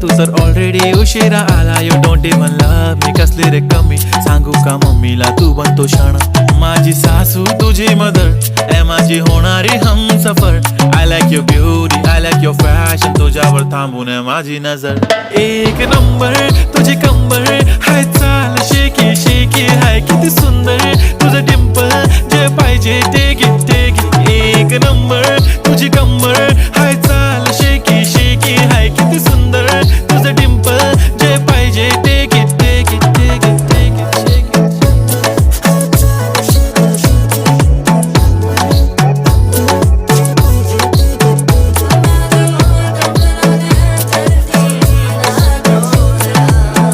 तू तर ऑलरेडी उशिरा आला. You don't even love me, कसली रे कमी सांगू का मम्मीला तू बनतो क्षण. माझी सासू तुझी मदर ए माझी होणारी Humsafar. I like your beauty, I like your fashion, तुझ्यावर थांबून आहे माझी नजर. एक नंबर तुझी कंबर हाय